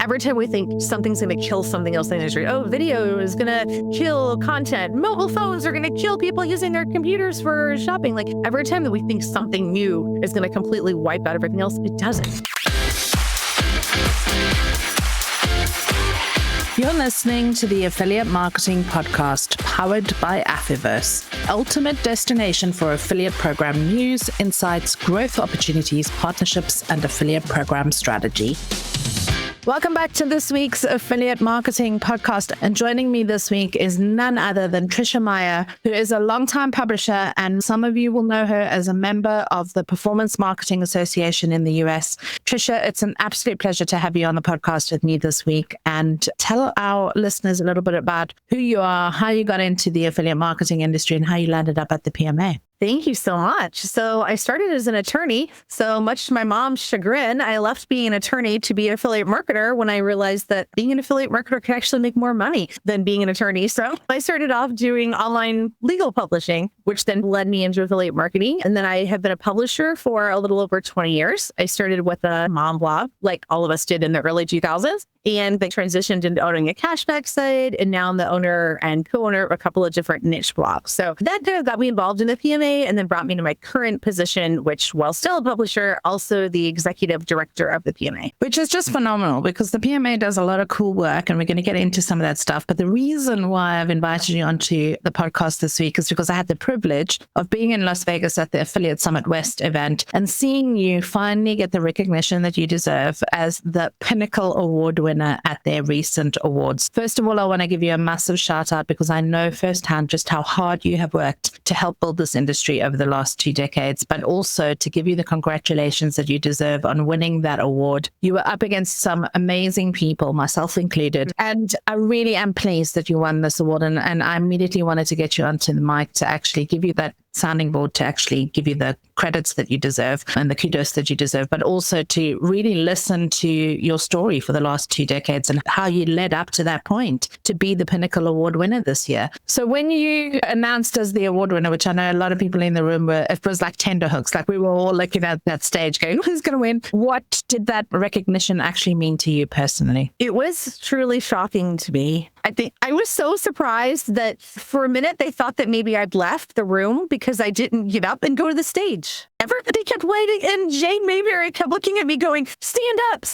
Every time we think something's going to kill something else in the industry, oh, video is going to kill content. Mobile phones are going to kill people using their computers for shopping. Like every time that we think something new is going to completely wipe out everything else, it doesn't. You're listening to the Affiliate Marketing Podcast, powered by Advertise, ultimate destination for affiliate program news, insights, growth opportunities, partnerships, and affiliate program strategy. Welcome back to this week's Affiliate Marketing Podcast. And joining me this week is none other than Trisha Meyer, who is a longtime publisher, and some of you will know her as a member of the Performance Marketing Association in the US. Trisha, it's an absolute pleasure to have you on the podcast with me this week. And tell our listeners a little bit about who you are, how you got into the affiliate marketing industry, and how you landed up at the PMA. Thank you so much. So I started as an attorney. So much to my mom's chagrin, I left being an attorney to be an affiliate marketer when I realized that being an affiliate marketer could actually make more money than being an attorney. So I started off doing online legal publishing, which then led me into affiliate marketing. And then I have been a publisher for a little over 20 years. I started with a mom blog, like all of us did in the early 2000s. And they transitioned into owning a cashback site. And now I'm the owner and co-owner of a couple of different niche blogs. So that kind of got me involved in the PMA and then brought me to my current position, which, while still a publisher, also the executive director of the PMA. Which is just phenomenal because the PMA does a lot of cool work and we're going to get into some of that stuff. But the reason why I've invited you onto the podcast this week is because I had the privilege of being in Las Vegas at the Affiliate Summit West event and seeing you finally get the recognition that you deserve as the Pinnacle Award winner at their recent awards. First of all, I want to give you a massive shout out because I know firsthand just how hard you have worked to help build this industry over the last 2 decades, but also to give you the congratulations that you deserve on winning that award. You were up against some amazing people, myself included, and I really am pleased that you won this award. And I immediately wanted to get you onto the mic to actually give you that sounding board, to actually give you the credits that you deserve and the kudos that you deserve, but also to really listen to your story for the last 2 decades and how you led up to that point to be the Pinnacle Award winner this year. So when you announced as the award winner, which I know a lot of people in the room were, it was like tenterhooks, like we were all looking at that stage going, who's going to win? What did that recognition actually mean to you personally? It was truly shocking to me. I think I was so surprised that for a minute they thought that maybe I'd left the room because I didn't get up and go to the stage. Everybody kept waiting, and Jane Mayberry kept looking at me going, stand up,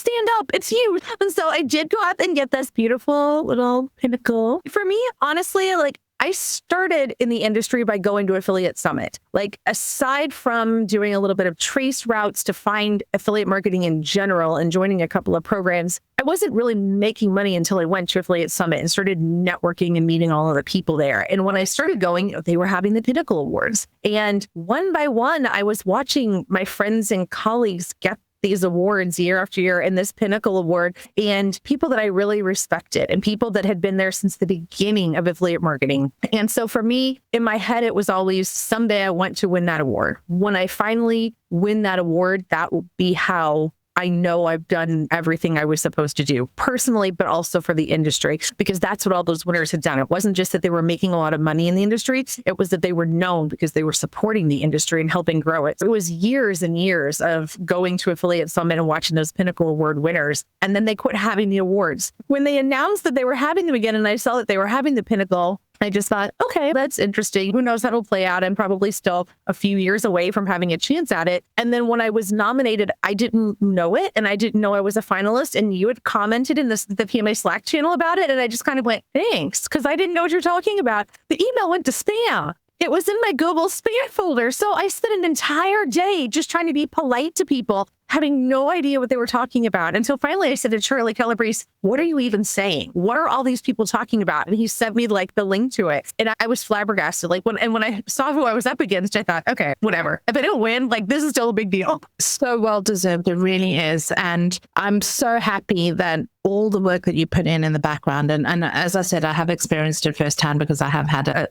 it's you. And so I did go up and get this beautiful little pinnacle. For me, honestly, like, I started in the industry by going to Affiliate Summit. Like, aside from doing a little bit of trace routes to find affiliate marketing in general and joining a couple of programs, I wasn't really making money until I went to Affiliate Summit and started networking and meeting all of the people there. And when I started going, they were having the Pinnacle Awards. And one by one, I was watching my friends and colleagues get these awards year after year, and this Pinnacle Award, and people that I really respected and people that had been there since the beginning of affiliate marketing. And so for me, in my head, it was always someday I want to win that award. When I finally win that award, that will be how I know I've done everything I was supposed to do personally, but also for the industry, because that's what all those winners had done. It wasn't just that they were making a lot of money in the industry. It was that they were known because they were supporting the industry and helping grow it. So it was years and years of going to Affiliate Summit and watching those Pinnacle Award winners. And then they quit having the awards. When they announced that they were having them again, and I saw that they were having the Pinnacle, I just thought, okay, that's interesting. Who knows how it'll play out? I'm probably still a few years away from having a chance at it. And then when I was nominated, I didn't know it. And I didn't know I was a finalist. And you had commented in the PMA Slack channel about it. And I just kind of went, thanks, because I didn't know what you're talking about. The email went to spam. It was in my Google spam folder. So I spent an entire day just trying to be polite to people, having no idea what they were talking about. Until finally I said to Charlie Calabrese, what are you even saying? What are all these people talking about? And he sent me like the link to it. And I was flabbergasted. Like when I saw who I was up against, I thought, okay, whatever. If I don't win, like, this is still a big deal. So well deserved. It really is. And I'm so happy that all the work that you put in the background. And as I said, I have experienced it firsthand because I have had a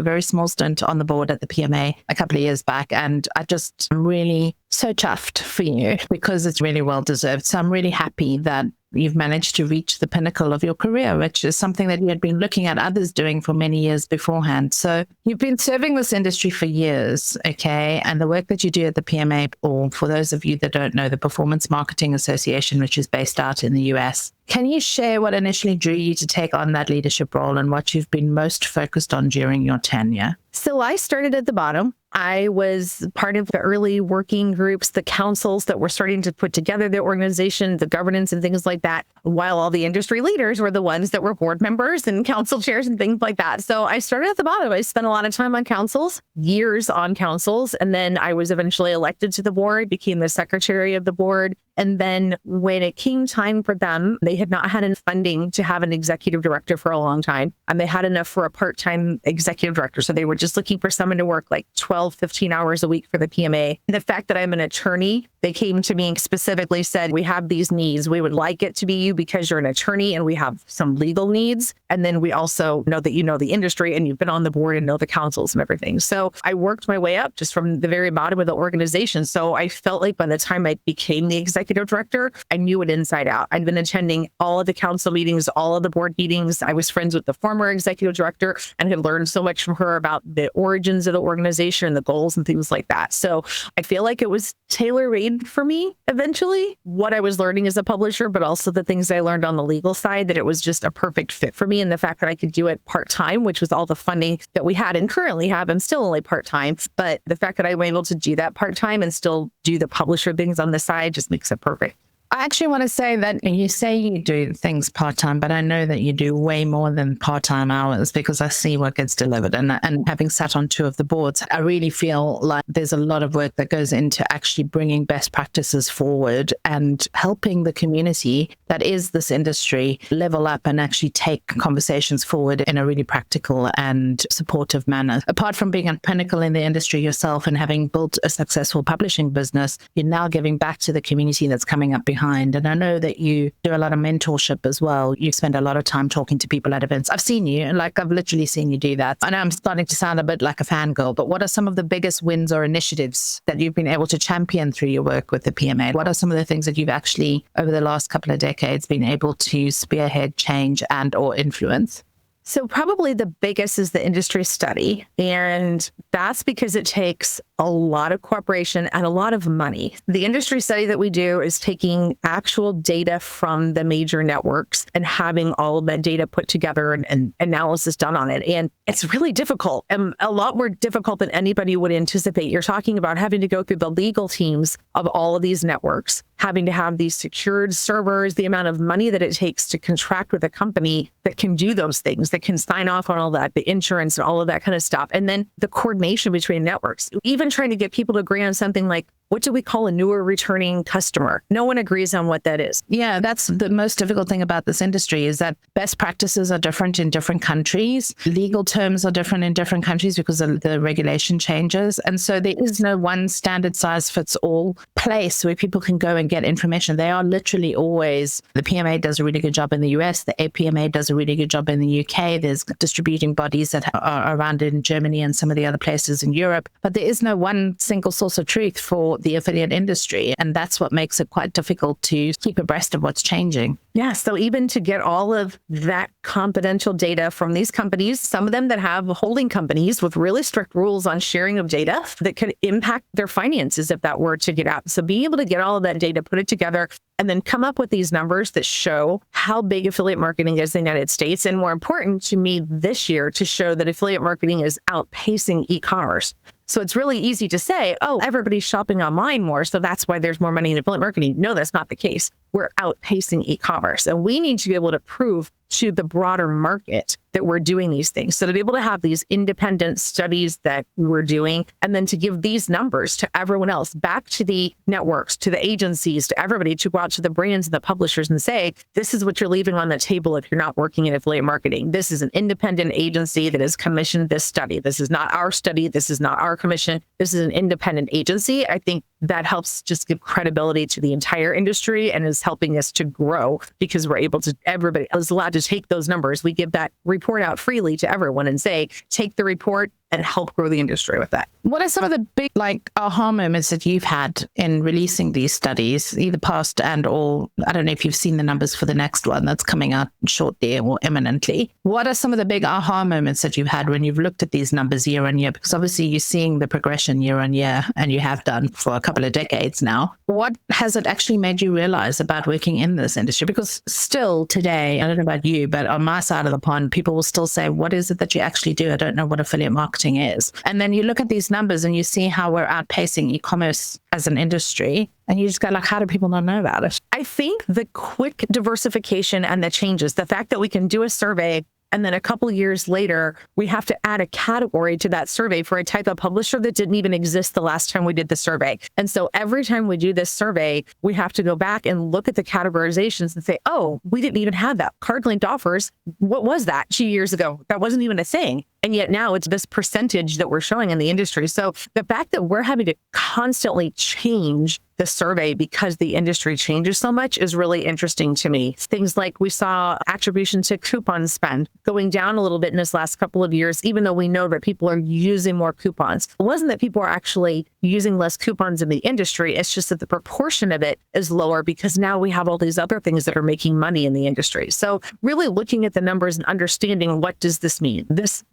very small stint on the board at the PMA a couple of years back. And I just am really so chuffed for you because it's really well deserved. So I'm really happy that you've managed to reach the pinnacle of your career, which is something that you had been looking at others doing for many years beforehand. So you've been serving this industry for years, okay? And the work that you do at the PMA, or for those of you that don't know, the Performance Marketing Association, which is based out in the US. Can you share what initially drew you to take on that leadership role and what you've been most focused on during your tenure? So I started at the bottom. I was part of the early working groups, the councils that were starting to put together the organization, the governance and things like that, while all the industry leaders were the ones that were board members and council chairs and things like that. So I started at the bottom. I spent a lot of time on councils, years on councils, and then I was eventually elected to the board, became the secretary of the board. And then when it came time for them, they had not had enough funding to have an executive director for a long time. And they had enough for a part-time executive director. So they were just looking for someone to work like 12, 15 hours a week for the PMA. The fact that I'm an attorney, they came to me and specifically said, we have these needs. We would like it to be you because you're an attorney and we have some legal needs. And then we also know that you know the industry and you've been on the board and know the councils and everything. So I worked my way up just from the very bottom of the organization. So I felt like by the time I became the executive director, I knew it inside out. I'd been attending all of the council meetings, all of the board meetings. I was friends with the former executive director and had learned so much from her about the origins of the organization and the goals and things like that. So I feel like it was tailor-made for me eventually, what I was learning as a publisher, but also the things I learned on the legal side, that it was just a perfect fit for me. And the fact that I could do it part-time, which was all the funding that we had and currently have, I'm still only part-time, but the fact that I was able to do that part-time and still do the publisher things on the side just makes it perfect. I actually want to say that you say you do things part-time, but I know that you do way more than part-time hours because I see what gets delivered. And having sat on two of the boards, I really feel like there's a lot of work that goes into actually bringing best practices forward and helping the community that is this industry level up and actually take conversations forward in a really practical and supportive manner. Apart from being a pinnacle in the industry yourself and having built a successful publishing business, you're now giving back to the community that's coming up behind. And I know that you do a lot of mentorship as well. You spend a lot of time talking to people at events. I've seen you, and I've literally seen you do that. I know I'm starting to sound a bit like a fangirl, but what are some of the biggest wins or initiatives that you've been able to champion through your work with the PMA? What are some of the things that you've actually, over the last couple of decades, been able to spearhead, change, and or influence? So probably the biggest is the industry study. And that's because it takes a lot of cooperation and a lot of money. The industry study that we do is taking actual data from the major networks and having all of that data put together and analysis done on it. And it's really difficult and a lot more difficult than anybody would anticipate. You're talking about having to go through the legal teams of all of these networks, having to have these secured servers, the amount of money that it takes to contract with a company that can do those things, that can sign off on all that, the insurance and all of that kind of stuff. And then the coordination between networks, even trying to get people to agree on something like, what do we call a newer returning customer? No one agrees on what that is. Yeah, that's the most difficult thing about this industry is that best practices are different in different countries. Legal terms are different in different countries because of the regulation changes. And so there is no one standard size fits all place where people can go and get information. They are literally always, the PMA does a really good job in the US, the APMA does a really good job in the UK. There's distributing bodies that are around in Germany and some of the other places in Europe. But there is no one single source of truth for the affiliate industry. And that's what makes it quite difficult to keep abreast of what's changing. Yeah. So even to get all of that confidential data from these companies, some of them that have holding companies with really strict rules on sharing of data that could impact their finances if that were to get out. So being able to get all of that data, put it together, and then come up with these numbers that show how big affiliate marketing is in the United States. And more important to me this year, to show that affiliate marketing is outpacing e-commerce. So it's really easy to say, oh, everybody's shopping online more, so that's why there's more money in affiliate marketing. No, that's not the case. We're outpacing e-commerce. And we need to be able to prove to the broader market that we're doing these things. So to be able to have these independent studies that we're doing, and then to give these numbers to everyone else, back to the networks, to the agencies, to everybody, to go out to the brands and the publishers and say, this is what you're leaving on the table if you're not working in affiliate marketing. This is an independent agency that has commissioned this study. This is not our study. This is not our commission. This is an independent agency. I think that helps just give credibility to the entire industry and is helping us to grow because we're able to, everybody is allowed to take those numbers. We give that report out freely to everyone and say, take the report, and help grow the industry with that. What are some of the big aha moments that you've had in releasing these studies, either past and or I don't know if you've seen the numbers for the next one that's coming out shortly or imminently. What are some of the big aha moments that you've had when you've looked at these numbers year on year? Because obviously you're seeing the progression year on year, and you have done for a couple of decades now. What has it actually made you realize about working in this industry? Because still today, I don't know about you, but on my side of the pond, people will still say, what is it that you actually do? I don't know what affiliate marketing is. And then you look at these numbers and you see how we're outpacing e-commerce as an industry. And you just go how do people not know about it? I think the quick diversification and the changes, the fact that we can do a survey and then a couple of years later, we have to add a category to that survey for a type of publisher that didn't even exist the last time we did the survey. And so every time we do this survey, we have to go back and look at the categorizations and say, oh, we didn't even have that. Card-linked offers, what was that 2 years ago? That wasn't even a thing. And yet now it's this percentage that we're showing in the industry. So the fact that we're having to constantly change the survey because the industry changes so much is really interesting to me. Things like we saw attribution to coupon spend going down a little bit in this last couple of years, even though we know that people are using more coupons. It wasn't that people are actually using less coupons in the industry. It's just that the proportion of it is lower because now we have all these other things that are making money in the industry. So really looking at the numbers and understanding what does this mean? This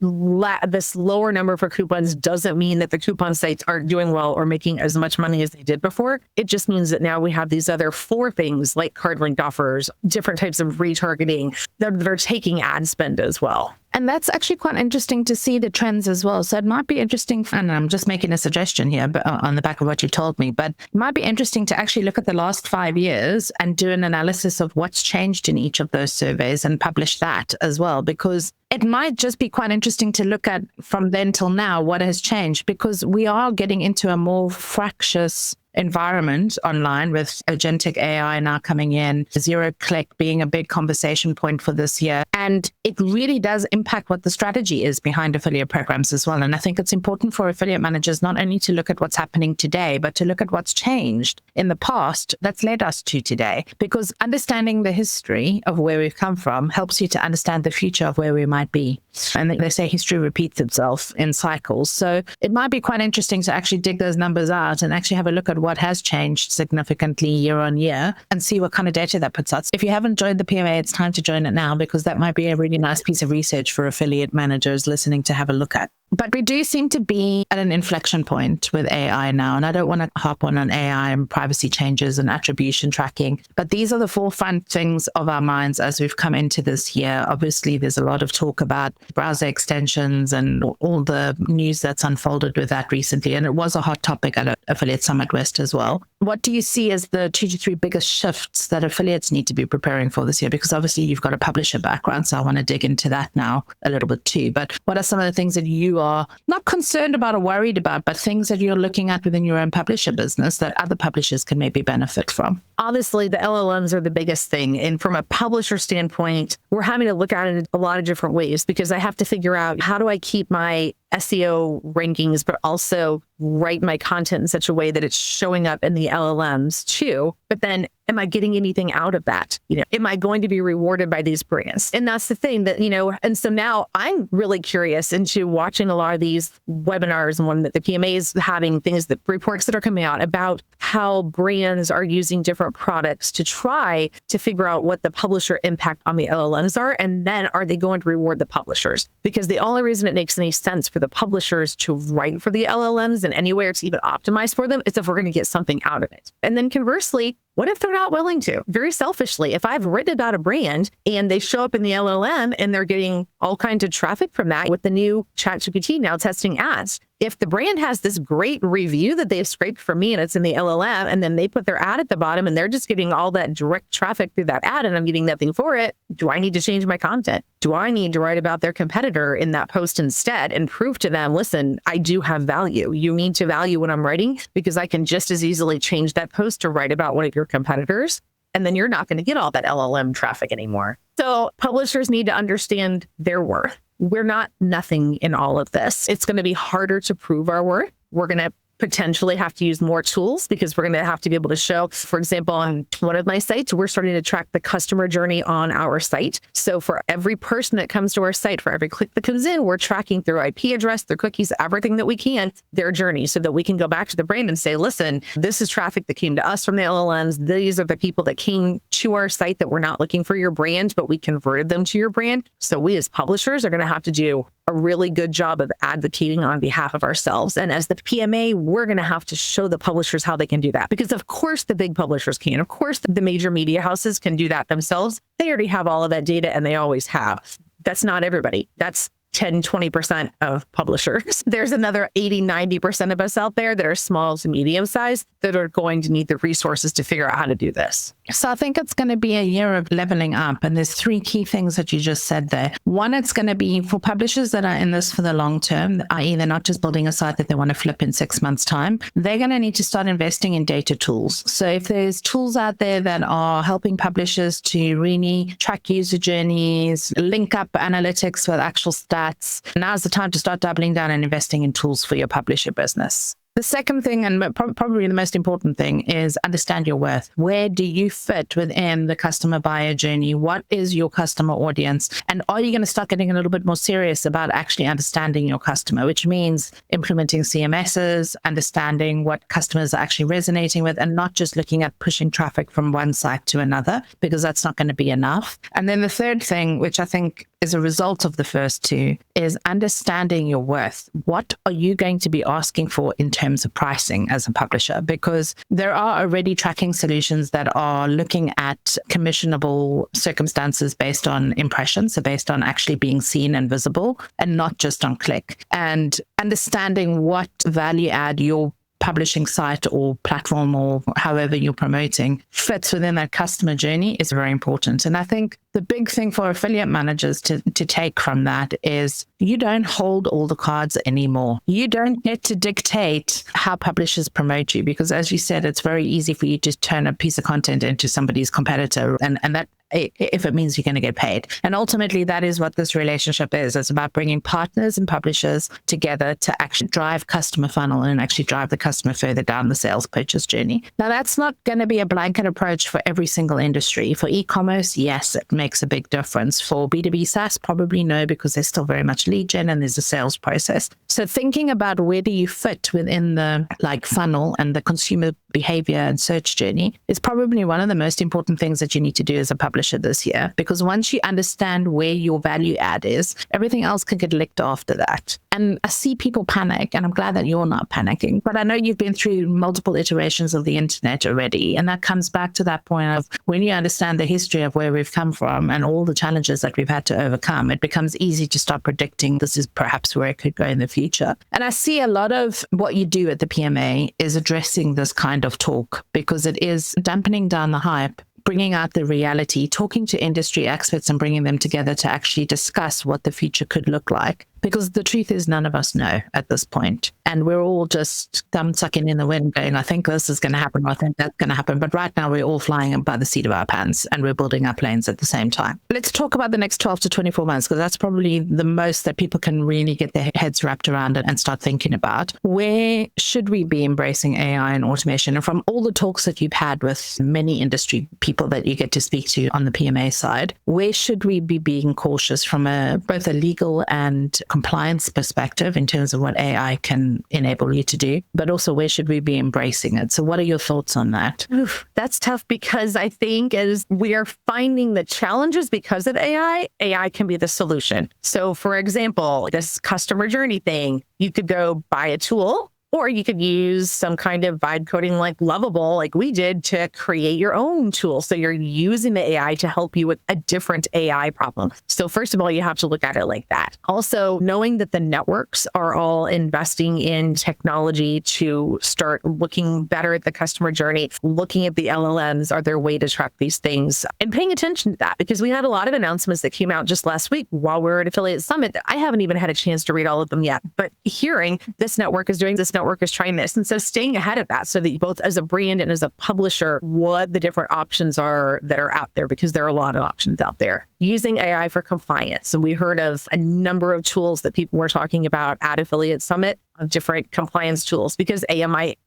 lower number for coupons doesn't mean that the coupon sites aren't doing well or making as much money as they did before. It just means that now we have these other 4 things like card-linked offers, different types of retargeting that are taking ad spend as well. And that's actually quite interesting to see the trends as well. So it might be interesting, and I'm just making a suggestion here but on the back of what you told me, but it might be interesting to actually look at the last 5 years and do an analysis of what's changed in each of those surveys and publish that as well, because it might just be quite interesting to look at from then till now what has changed, because we are getting into a more fractious environment online with agentic AI now coming in, zero click being a big conversation point for this year. And it really does impact what the strategy is behind affiliate programs as well. And I think it's important for affiliate managers not only to look at what's happening today, but to look at what's changed in the past that's led us to today. Because understanding the history of where we've come from helps you to understand the future of where we might be. And they say history repeats itself in cycles. So it might be quite interesting to actually dig those numbers out and actually have a look at what has changed significantly year on year and see what kind of data that puts out. If you haven't joined the PMA, it's time to join it now, because that might be a really nice piece of research for affiliate managers listening to have a look at. But we do seem to be at an inflection point with AI now. And I don't want to hop on AI and privacy changes and attribution tracking. But these are the forefront things of our minds as we've come into this year. Obviously, there's a lot of talk about browser extensions and all the news that's unfolded with that recently. And it was a hot topic at Affiliate Summit West as well. What do you see as the 2 to 3 biggest shifts that affiliates need to be preparing for this year? Because obviously you've got a publisher background, so I want to dig into that now a little bit too. But what are some of the things that you are not concerned about or worried about, but things that you're looking at within your own publisher business that other publishers can maybe benefit from? Obviously, the LLMs are the biggest thing. And from a publisher standpoint, we're having to look at it a lot of different ways, because I have to figure out, how do I keep my SEO rankings, but also write my content in such a way that it's showing up in the LLMs too? But then, am I getting anything out of that? Am I going to be rewarded by these brands? And that's the thing that, and so now I'm really curious into watching a lot of these webinars, and one that the PMA is having reports that are coming out about how brands are using different products to try to figure out what the publisher impact on the LLMs are. And then are they going to reward the publishers? Because the only reason it makes any sense for the publishers to write for the LLMs and anywhere it's even optimized for them is if we're going to get something out of it. And then conversely, what if they're not willing to? Very selfishly, if I've written about a brand and they show up in the LLM and they're getting all kinds of traffic from that with the new ChatGPT now testing ads, if the brand has this great review that they've scraped from me and it's in the LLM, and then they put their ad at the bottom and they're just getting all that direct traffic through that ad and I'm getting nothing for it, do I need to change my content? Do I need to write about their competitor in that post instead and prove to them, listen, I do have value. You need to value what I'm writing, because I can just as easily change that post to write about one of your competitors. And then you're not going to get all that LLM traffic anymore. So publishers need to understand their worth. We're not nothing in all of this. It's going to be harder to prove our worth. We're going to potentially have to use more tools because we're going to have to be able to show, for example, on one of my sites, we're starting to track the customer journey on our site. So for every person that comes to our site, for every click that comes in, we're tracking through IP address, their cookies, everything that we can, their journey, so that we can go back to the brand and say, listen, this is traffic that came to us from the LLMs. These are the people that came to our site that were not looking for your brand, but we converted them to your brand. So we as publishers are going to have to do a really good job of advocating on behalf of ourselves. And as the PMA, we're going to have to show the publishers how they can do that. Because of course the big publishers can. Of course the major media houses can do that themselves. They already have all of that data and they always have. That's not everybody. That's 10, 20% of publishers. There's another 80, 90% of us out there that are small to medium sized that are going to need the resources to figure out how to do this. So I think it's going to be a year of leveling up. And there's three key things that you just said there. One, it's going to be for publishers that are in this for the long term, i.e. they're not just building a site that they want to flip in 6 months' time. They're going to need to start investing in data tools. So if there's tools out there that are helping publishers to really track user journeys, link up analytics with actual stats, now's the time to start doubling down and investing in tools for your publisher business. The second thing, and probably the most important thing, is understand your worth. Where do you fit within the customer buyer journey? What is your customer audience? And are you going to start getting a little bit more serious about actually understanding your customer, which means implementing CMSs, understanding what customers are actually resonating with, and not just looking at pushing traffic from one site to another, because that's not going to be enough. And then the third thing, which I think is a result of the first two, is understanding your worth. What are you going to be asking for in terms of pricing as a publisher? Because there are already tracking solutions that are looking at commissionable circumstances based on impressions, so based on actually being seen and visible, and not just on click. And understanding what value add your publishing site or platform or however you're promoting fits within that customer journey is very important. And I think the big thing for affiliate managers to take from that is you don't hold all the cards anymore. You don't get to dictate how publishers promote you, because as you said, it's very easy for you to turn a piece of content into somebody's competitor, and that if it means you're going to get paid. And ultimately, that is what this relationship is. It's about bringing partners and publishers together to actually drive customer funnel and actually drive the customer further down the sales purchase journey. Now, that's not going to be a blanket approach for every single industry. For e-commerce, yes, it makes a big difference. For B2B SaaS, probably no, because there's still very much lead gen and there's a sales process. So thinking about where do you fit within the funnel and the consumer behavior and search journey is probably one of the most important things that you need to do as a publisher this year, because once you understand where your value add is, everything else can get licked after that. And I see people panic, and I'm glad that you're not panicking, but I know you've been through multiple iterations of the internet already. And that comes back to that point of when you understand the history of where we've come from and all the challenges that we've had to overcome, it becomes easy to start predicting this is perhaps where it could go in the future. And I see a lot of what you do at the PMA is addressing this kind of talk, because it is dampening down the hype, bringing out the reality, talking to industry experts and bringing them together to actually discuss what the future could look like. Because the truth is, none of us know at this point. And we're all just thumb sucking in the wind going, I think this is going to happen, or I think that's going to happen. But right now, we're all flying by the seat of our pants and we're building our planes at the same time. Let's talk about the next 12 to 24 months, because that's probably the most that people can really get their heads wrapped around it and start thinking about. Where should we be embracing AI and automation? And from all the talks that you've had with many industry people that you get to speak to on the PMA side, where should we be being cautious from both a legal and compliance perspective in terms of what AI can enable you to do, but also where should we be embracing it? So what are your thoughts on that? Oof, that's tough, because I think as we are finding the challenges because of AI can be the solution. So for example, this customer journey thing, you could go buy a tool, or you could use some kind of vibe coding like Lovable, like we did, to create your own tool. So you're using the AI to help you with a different AI problem. So first of all, you have to look at it like that. Also, knowing that the networks are all investing in technology to start looking better at the customer journey, looking at the LLMs, are there a way to track these things, and paying attention to that, because we had a lot of announcements that came out just last week while we were at Affiliate Summit. I haven't even had a chance to read all of them yet, but hearing this network is doing this, network network is trying this. And so staying ahead of that so that you both as a brand and as a publisher, what the different options are that are out there, because there are a lot of options out there. Using AI for compliance. So we heard of a number of tools that people were talking about at Affiliate Summit of different compliance tools, because it might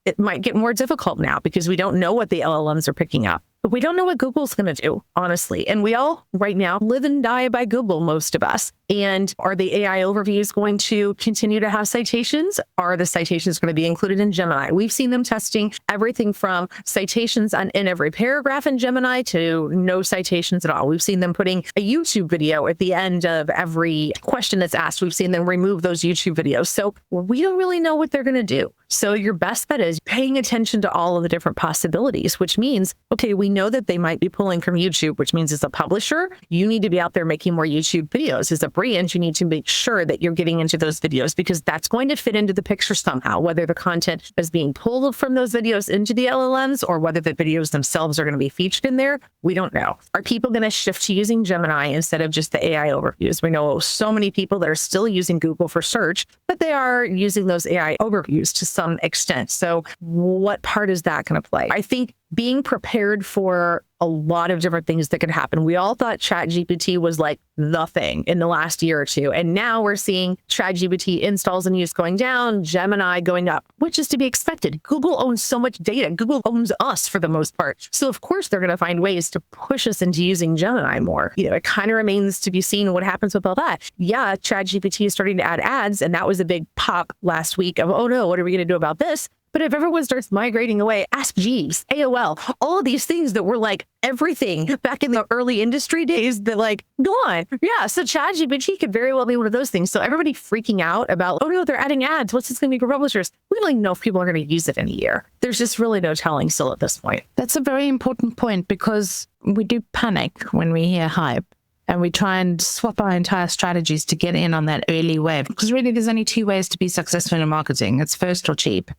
get more difficult now because we don't know what the LLMs are picking up. But we don't know what Google's going to do, honestly. And we all right now live and die by Google, most of us. And are the AI overviews going to continue to have citations? Are the citations going to be included in Gemini? We've seen them testing everything from citations in every paragraph in Gemini to no citations at all. We've seen them putting a YouTube video at the end of every question that's asked. We've seen them remove those YouTube videos. So we don't really know what they're going to do. So your best bet is paying attention to all of the different possibilities, which means, okay, we know that they might be pulling from YouTube, which means as a publisher, you need to be out there making more YouTube videos. As a brand, you need to make sure that you're getting into those videos, because that's going to fit into the picture somehow, whether the content is being pulled from those videos into the LLMs or whether the videos themselves are going to be featured in there. We don't know. Are people going to shift to using Gemini instead of just the AI overviews? We know so many people that are still using Google for search, but they are using those AI overviews to some extent. So what part is that going to play? I think being prepared for a lot of different things that could happen. We all thought ChatGPT was like the thing in the last year or two. And now we're seeing ChatGPT installs and use going down, Gemini going up, which is to be expected. Google owns so much data. Google owns us for the most part. So of course, they're going to find ways to push us into using Gemini more. It kind of remains to be seen what happens with all that. Yeah, ChatGPT is starting to add ads. And that was a big pop last week of, oh no, what are we going to do about this? But if everyone starts migrating away, Ask Jeeves, AOL, all of these things that were like everything back in the early industry days that like, gone. Yeah, so ChatGPT could very well be one of those things. So everybody freaking out about, oh no, they're adding ads. What's this going to be for publishers? We don't even know if people are going to use it in a year. There's just really no telling still at this point. That's a very important point, because we do panic when we hear hype. And we try and swap our entire strategies to get in on that early wave. Because really, there's only two ways to be successful in marketing. It's first or cheap,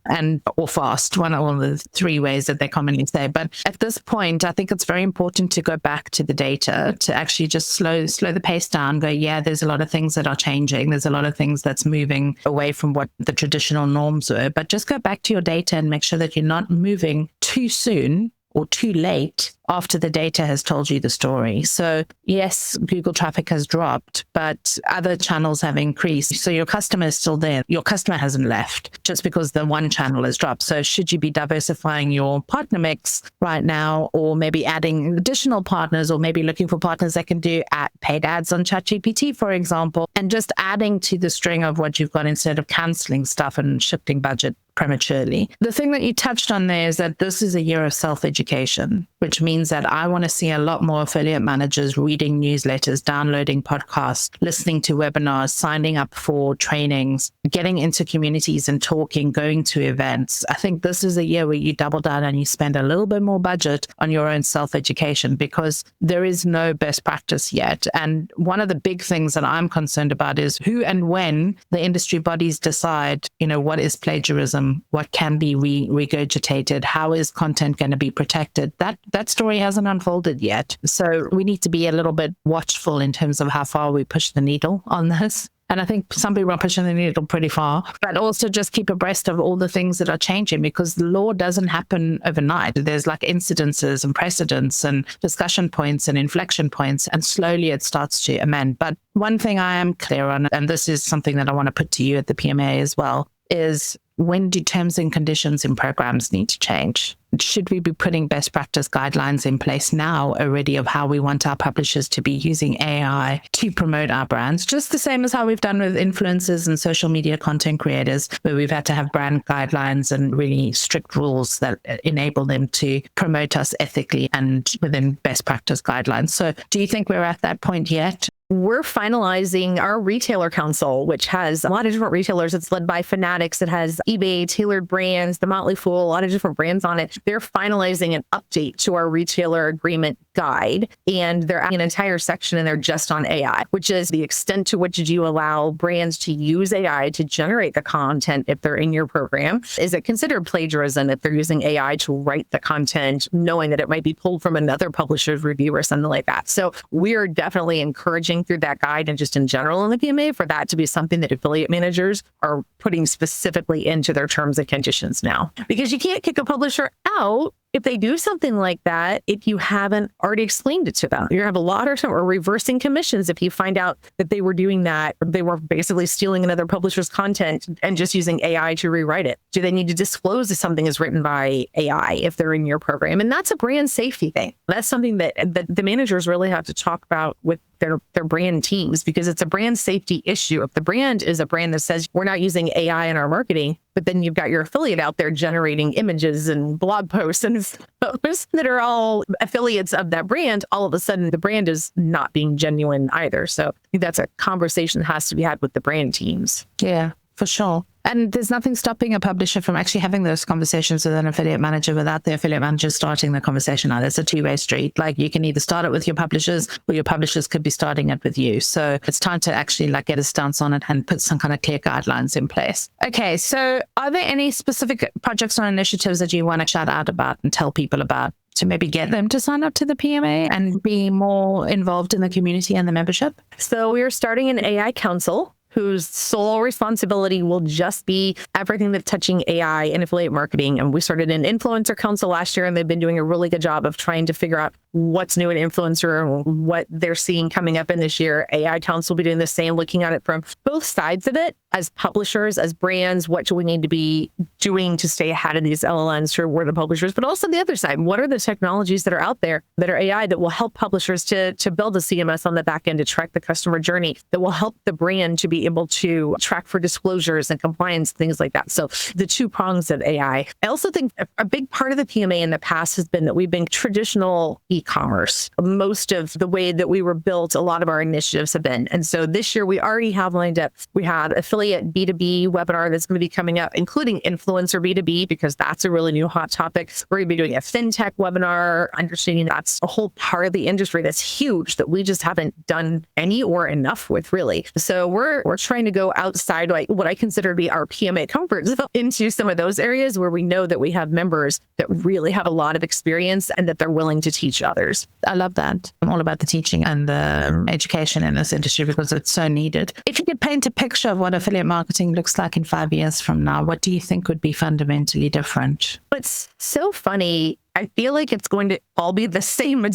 or fast, one of the three ways that they commonly say. But at this point, I think it's very important to go back to the data, to actually just slow the pace down, go, yeah, there's a lot of things that are changing. There's a lot of things that's moving away from what the traditional norms were. But just go back to your data and make sure that you're not moving too soon or too late after the data has told you the story. So yes, Google traffic has dropped, but other channels have increased. So your customer is still there. Your customer hasn't left just because the one channel has dropped. So should you be diversifying your partner mix right now, or maybe adding additional partners, or maybe looking for partners that can do paid ads on ChatGPT, for example, and just adding to the string of what you've got instead of canceling stuff and shifting budget prematurely. The thing that you touched on there is that this is a year of self-education, which means that I want to see a lot more affiliate managers reading newsletters, downloading podcasts, listening to webinars, signing up for trainings, getting into communities and talking, going to events. I think this is a year where you double down and you spend a little bit more budget on your own self-education, because there is no best practice yet. And one of the big things that I'm concerned about is who and when the industry bodies decide, what is plagiarism, what can be regurgitated, how is content going to be protected. That story hasn't unfolded yet. So we need to be a little bit watchful in terms of how far we push the needle on this. And I think some people are pushing the needle pretty far, but also just keep abreast of all the things that are changing, because the law doesn't happen overnight. There's like incidences and precedents and discussion points and inflection points, and slowly it starts to amend. But one thing I am clear on, and this is something that I want to put to you at the PMA as well, is when do terms and conditions in programs need to change? Should we be putting best practice guidelines in place now already of how we want our publishers to be using AI to promote our brands? Just the same as how we've done with influencers and social media content creators, where we've had to have brand guidelines and really strict rules that enable them to promote us ethically and within best practice guidelines. So do you think we're at that point yet? We're finalizing our retailer council, which has a lot of different retailers. It's led by Fanatics. It has eBay, Tailored Brands, The Motley Fool, a lot of different brands on it. They're finalizing an update to our retailer agreement guide, and they're an entire section in there just on AI, which is the extent to which do you allow brands to use AI to generate the content if they're in your program? Is it considered plagiarism if they're using AI to write the content, knowing that it might be pulled from another publisher's review or something like that? So we're definitely encouraging through that guide and just in general in the PMA for that to be something that affiliate managers are putting specifically into their terms and conditions now. Because you can't kick a publisher out if they do something like that, if you haven't already explained it to them. You have a lot of time or reversing commissions if you find out that they were doing that, they were basically stealing another publisher's content and just using AI to rewrite it. Do they need to disclose if something is written by AI if they're in your program? And that's a brand safety thing. That's something that the managers really have to talk about with their brand teams, because it's a brand safety issue. If the brand is a brand that says we're not using AI in our marketing, but then you've got your affiliate out there generating images and blog posts and photos that are all affiliates of that brand, all of a sudden the brand is not being genuine either. So I think that's a conversation that has to be had with the brand teams. Yeah, for sure. And there's nothing stopping a publisher from actually having those conversations with an affiliate manager without the affiliate manager starting the conversation either. It's a two-way street. Like you can either start it with your publishers or your publishers could be starting it with you. So it's time to actually get a stance on it and put some kind of clear guidelines in place. Okay, so are there any specific projects or initiatives that you want to shout out about and tell people about to maybe get them to sign up to the PMA and be more involved in the community and the membership? So we are starting an AI council whose sole responsibility will just be everything that's touching AI and affiliate marketing. And we started an influencer council last year, and they've been doing a really good job of trying to figure out what's new in influencer and what they're seeing coming up in this year. AI council will be doing the same, looking at it from both sides of it. As publishers, as brands, what do we need to be doing to stay ahead of these LLMs for word of publishers? But also the other side, what are the technologies that are out there that are AI that will help publishers to build a CMS on the back end to track the customer journey, that will help the brand to be able to track for disclosures and compliance, things like that. So the two prongs of AI. I also think a big part of the PMA in the past has been that we've been traditional e-commerce. Most of the way that we were built, a lot of our initiatives have been. And so this year we already have lined up, we had affiliate B2B webinar that's going to be coming up, including influencer B2B, because that's a really new hot topic. We're going to be doing a fintech webinar, understanding that's a whole part of the industry that's huge that we just haven't done any or enough with, really. So we're trying to go outside what I consider to be our PMA comfort zone into some of those areas where we know that we have members that really have a lot of experience and that they're willing to teach others. I love that. I'm all about the teaching and the education in this industry because it's so needed. If you could paint a picture of what affiliate marketing looks like in 5 years from now, what do you think would be fundamentally different? What's so funny, I feel like it's going to all be the same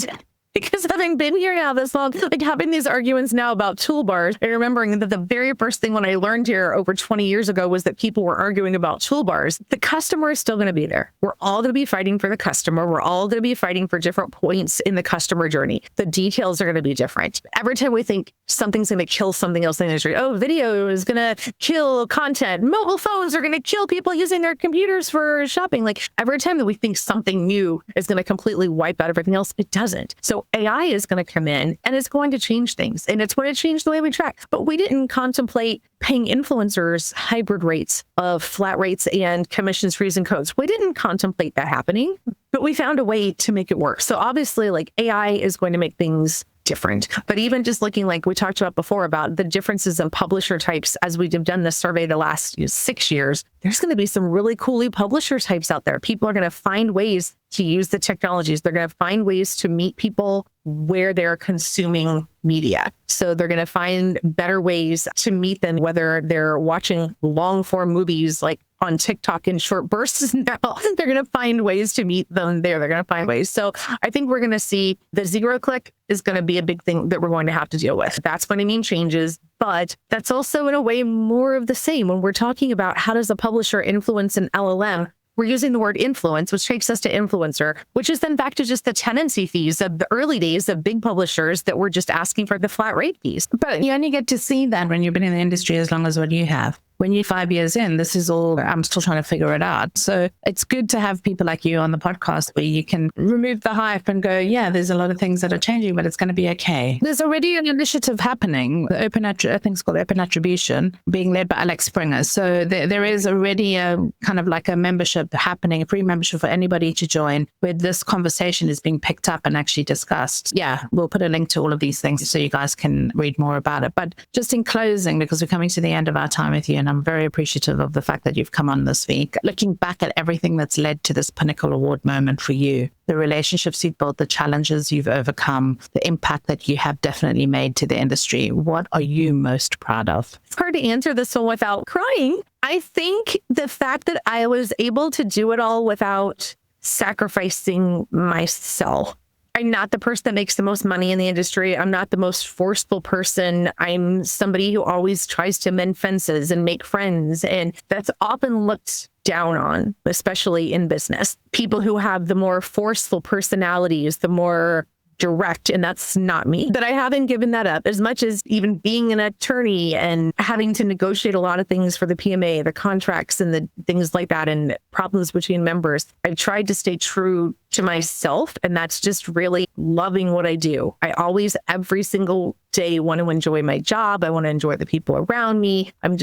because having been here now this long, having these arguments now about toolbars, and remembering that the very first thing when I learned here over 20 years ago was that people were arguing about toolbars. The customer is still going to be there. We're all going to be fighting for the customer. We're all going to be fighting for different points in the customer journey. The details are going to be different. Every time we think something's going to kill something else in the industry, video is going to kill content. Mobile phones are going to kill people using their computers for shopping. Every time that we think something new is going to completely wipe out everything else, it doesn't. So AI is going to come in and it's going to change things, and it's going to change the way we track. But we didn't contemplate paying influencers hybrid rates of flat rates and commissions, fees, and codes. We didn't contemplate that happening, but we found a way to make it work. So obviously, AI is going to make things different. But even just looking we talked about before about the differences in publisher types, as we've done this survey the last 6 years, there's going to be some really cool publisher types out there. People are going to find ways to use the technologies. They're going to find ways to meet people where they're consuming media. So they're going to find better ways to meet them, whether they're watching long form movies on TikTok in short bursts now. They're going to find ways to meet them there. They're going to find ways. So I think we're going to see the zero click is going to be a big thing that we're going to have to deal with. That's going to mean changes, but that's also in a way more of the same. When we're talking about how does a publisher influence an LLM, we're using the word influence, which takes us to influencer, which is then back to just the tenancy fees of the early days of big publishers that were just asking for the flat rate fees. But you only get to see that when you've been in the industry as long as what you have. when you're 5 years in, this is all, I'm still trying to figure it out. So it's good to have people like you on the podcast where you can remove the hype and go, yeah, there's a lot of things that are changing, but it's going to be okay. There's already an initiative happening, the I think it's called Open Attribution, being led by Alex Springer. So there is already a kind of like a membership happening, a free membership for anybody to join, where this conversation is being picked up and actually discussed. Yeah, we'll put a link to all of these things so you guys can read more about it. But just in closing, because we're coming to the end of our time with you, and I'm very appreciative of the fact that you've come on this week, looking back at everything that's led to this Pinnacle Award moment for you, the relationships you've built, the challenges you've overcome, the impact that you have definitely made to the industry, what are you most proud of? It's hard to answer this one without crying. I think the fact that I was able to do it all without sacrificing myself. I'm not the person that makes the most money in the industry. I'm not the most forceful person. I'm somebody who always tries to mend fences and make friends. And that's often looked down on, especially in business. People who have the more forceful personalities, the more direct, and that's not me. But I haven't given that up, as much as even being an attorney and having to negotiate a lot of things for the PMA, the contracts and the things like that, and problems between members. I've tried to stay true to myself, and that's just really loving what I do. I always, every single day, want to enjoy my job. I want to enjoy the people around me. I'm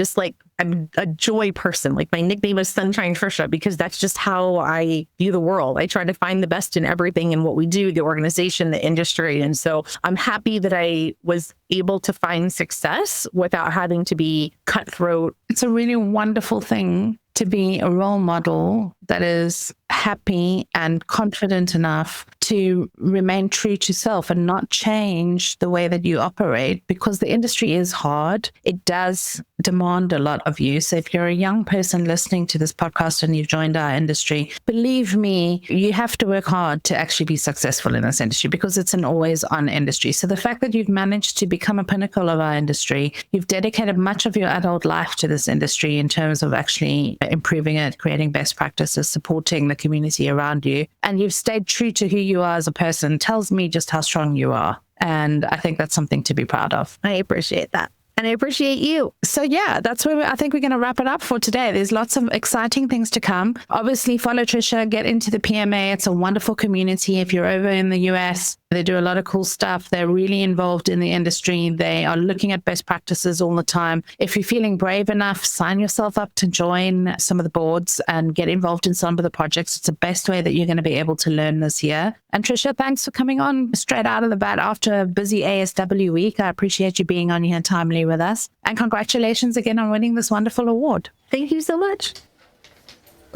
a joy person. Like, my nickname is Sunshine Trisha, because that's just how I view the world. I try to find the best in everything in what we do, the organization, the industry. And so I'm happy that I was able to find success without having to be cutthroat. It's a really wonderful thing to be a role model that is happy and confident enough to remain true to self and not change the way that you operate, because the industry is hard. It does demand a lot of you. So if you're a young person listening to this podcast and you've joined our industry, believe me, you have to work hard to actually be successful in this industry, because it's an always on industry. So the fact that you've managed to become a pinnacle of our industry, you've dedicated much of your adult life to this industry in terms of actually improving it, creating best practices, supporting the community around you, and you've stayed true to who you are as a person, tells me just how strong you are. And I think that's something to be proud of. I appreciate that. And I appreciate you. So yeah, that's where I think we're going to wrap it up for today. There's lots of exciting things to come. Obviously, follow Trisha, get into the PMA. It's a wonderful community. If you're over in the US, they do a lot of cool stuff. They're really involved in the industry. They are looking at best practices all the time. If you're feeling brave enough, sign yourself up to join some of the boards and get involved in some of the projects. It's the best way that you're going to be able to learn this year. And Trisha, thanks for coming on straight out of the bat after a busy ASW week. I appreciate you being on here timely with us. And congratulations again on winning this wonderful award. Thank you so much.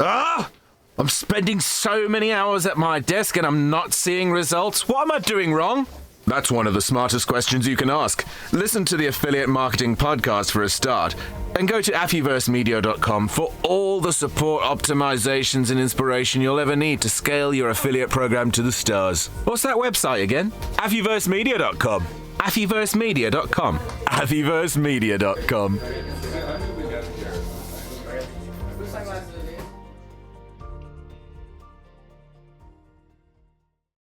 I'm spending so many hours at my desk and I'm not seeing results. What am I doing wrong? That's one of the smartest questions you can ask. Listen to the Affiliate Marketing Podcast for a start, and go to affyversemedia.com for all the support, optimizations, and inspiration you'll ever need to scale your affiliate program to the stars. What's that website again? affyversemedia.com. affyversemedia.com. affyversemedia.com.